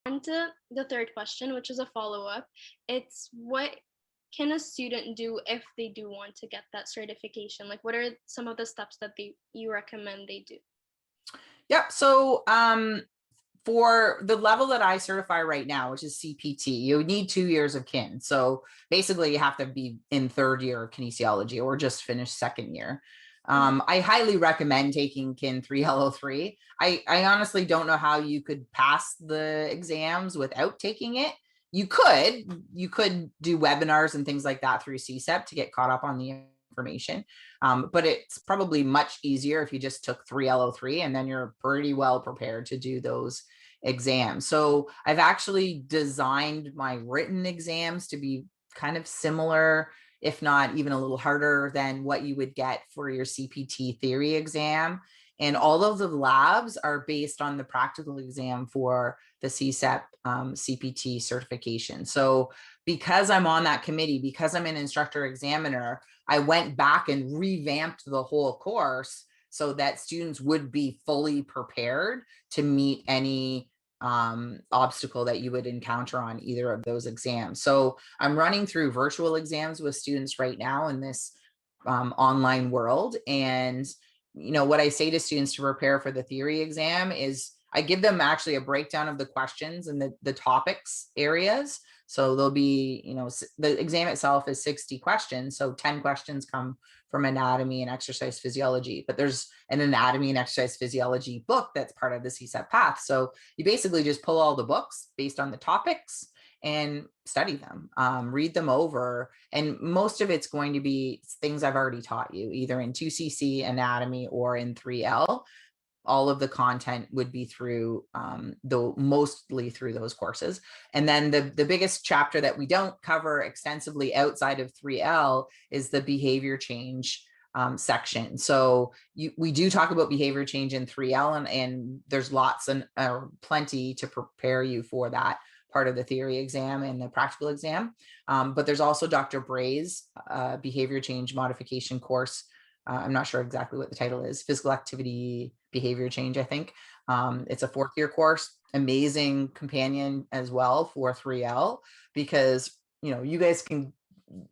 And the third question, which is a follow-up, it's what can a student do if they do want to get that certification? Like, what are some of the steps that you recommend they do? Yep. So for the level that I certify right now, which is CPT, you need 2 years of kin. So basically you have to be in third year of kinesiology or just finish second year. I highly recommend taking kin 3L03. I honestly don't know how you could pass the exams without taking it. You could do webinars and things like that through CSEP to get caught up on the information. But it's probably much easier if you just took 3L03 and then you're pretty well prepared to do those exams. So I've actually designed my written exams to be kind of similar, if not even a little harder than what you would get for your CPT theory exam. And all of the labs are based on the practical exam for the CSEP CPT certification. So because I'm on that committee, because I'm an instructor examiner, I went back and revamped the whole course so that students would be fully prepared to meet any obstacle that you would encounter on either of those exams. So I'm running through virtual exams with students right now in this online world. And, you know, what I say to students to prepare for the theory exam is I give them actually a breakdown of the questions and the topics areas. So there'll be, you know, the exam itself is 60 questions. So 10 questions come from anatomy and exercise physiology, but there's an anatomy and exercise physiology book that's part of the CSEP path. So you basically just pull all the books based on the topics and study them, read them over. And most of it's going to be things I've already taught you, either in 2CC anatomy or in 3L. All of the content would be through mostly through those courses. And then the biggest chapter that we don't cover extensively outside of 3L is the behavior change section. So we do talk about behavior change in 3L, and there's lots and plenty to prepare you for that part of the theory exam and the practical exam. But there's also Dr. Bray's behavior change modification course. I'm not sure exactly what the title is. Physical activity behavior change, I think. It's a 4th year course, amazing companion as well for 3L, because, you know, you guys can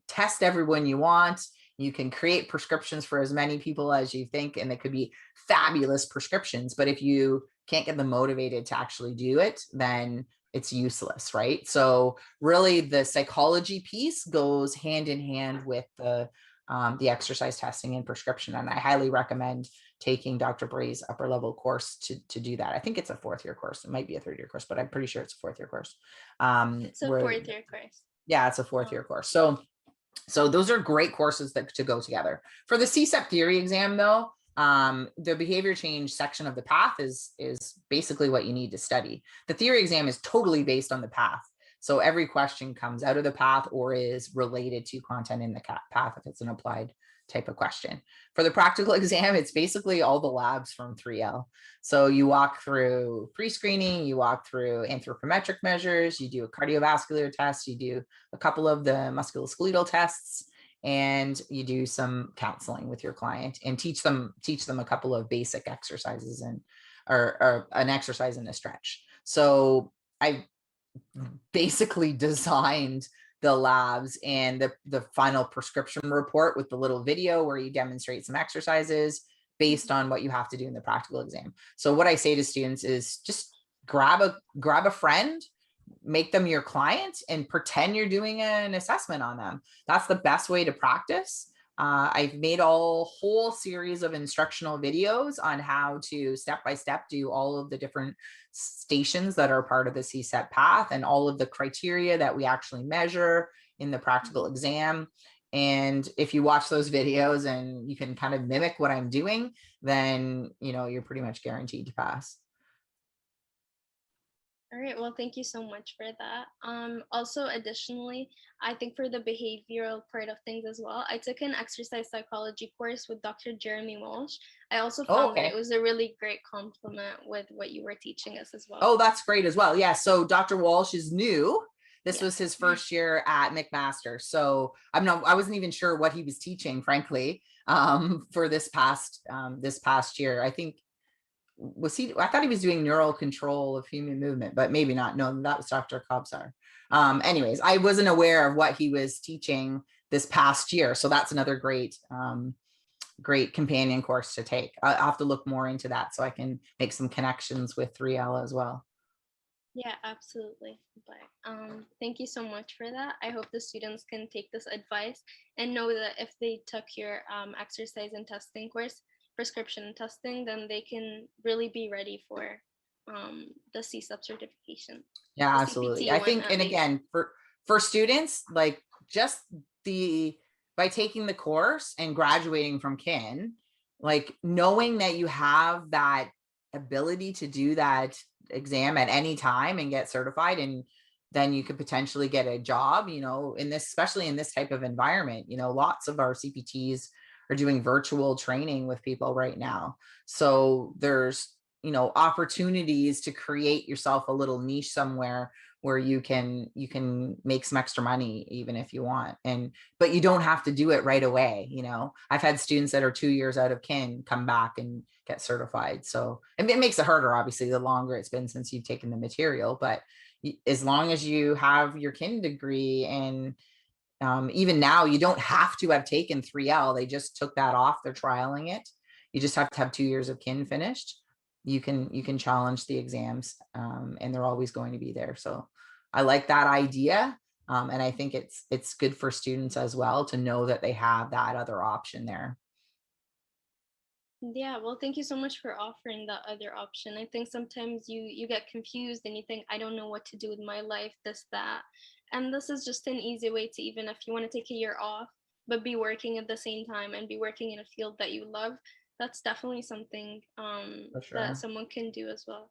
test everyone you want. You can create prescriptions for as many people as you think, and they could be fabulous prescriptions. But if you can't get them motivated to actually do it, then it's useless, right? So really the psychology piece goes hand in hand with the exercise testing and prescription. And I highly recommend taking Dr. Bray's upper level course to do that. I think it's a 4th year course. It might be a 3rd year course, but I'm pretty sure it's a 4th year course. It's a 4th year course. Yeah, it's a 4th year course. So those are great courses to go together. For the CSEP theory exam though, the behavior change section of the path is basically what you need to study. The theory exam is totally based on the path. So every question comes out of the path or is related to content in the path if it's an applied type of question. For the practical exam, it's basically all the labs from 3L. So you walk through pre-screening, you walk through anthropometric measures, you do a cardiovascular test, you do a couple of the musculoskeletal tests, and you do some counseling with your client and teach them a couple of basic exercises or an exercise and a stretch. So I basically designed the labs and the final prescription report with the little video where you demonstrate some exercises based on what you have to do in the practical exam. So what I say to students is just grab a friend, make them your client, and pretend you're doing an assessment on them. That's the best way to practice. I've made a whole series of instructional videos on how to step-by-step do all of the different stations that are part of the CSEP path and all of the criteria that we actually measure in the practical exam. And if you watch those videos and you can kind of mimic what I'm doing, then, you know, you're pretty much guaranteed to pass. All right, well, thank you so much for that. Also, additionally, I think for the behavioral part of things as well, I took an exercise psychology course with Dr. Jeremy Walsh. I also found that it was a really great complement with what you were teaching us as well. Oh, that's great as well. Yeah, so Dr. Walsh is new. This was his first year at McMaster. So I wasn't even sure what he was teaching, frankly, for this past year. I think I thought he was doing neural control of human movement, but maybe not. No, that was Dr. Kobsar. Anyways, I wasn't aware of what he was teaching this past year. So that's another great companion course to take. I'll have to look more into that so I can make some connections with 3L as well. Yeah, absolutely. But thank you so much for that. I hope the students can take this advice and know that if they took your exercise and testing course, prescription and testing, then they can really be ready for the CSEP certification. Yeah, The absolutely. CPT I one think, at and least. again, for students, like just by taking the course and graduating from kin, like knowing that you have that ability to do that exam at any time and get certified, and then you could potentially get a job, in this, especially in this type of environment. Lots of our CPTs are doing virtual training with people right now. So there's opportunities to create yourself a little niche somewhere where you can make some extra money even if you want, but you don't have to do it right away. I've had students that are 2 years out of kin come back and get certified. So, and it makes it harder, obviously, the longer it's been since you've taken the material, but as long as you have your kin degree, and even now you don't have to have taken 3L, they just took that off, they're trialing it. You just have to have 2 years of kin finished. You can challenge the exams, and they're always going to be there. So I like that idea, and I think it's good for students as well to know that they have that other option there. Yeah, well, thank you so much for offering that other option. I think sometimes you get confused and you think, I don't know what to do with my life, this, that. And this is just an easy way to, even if you want to take a year off, but be working at the same time and be working in a field that you love, that's definitely something For that sure. someone can do as well.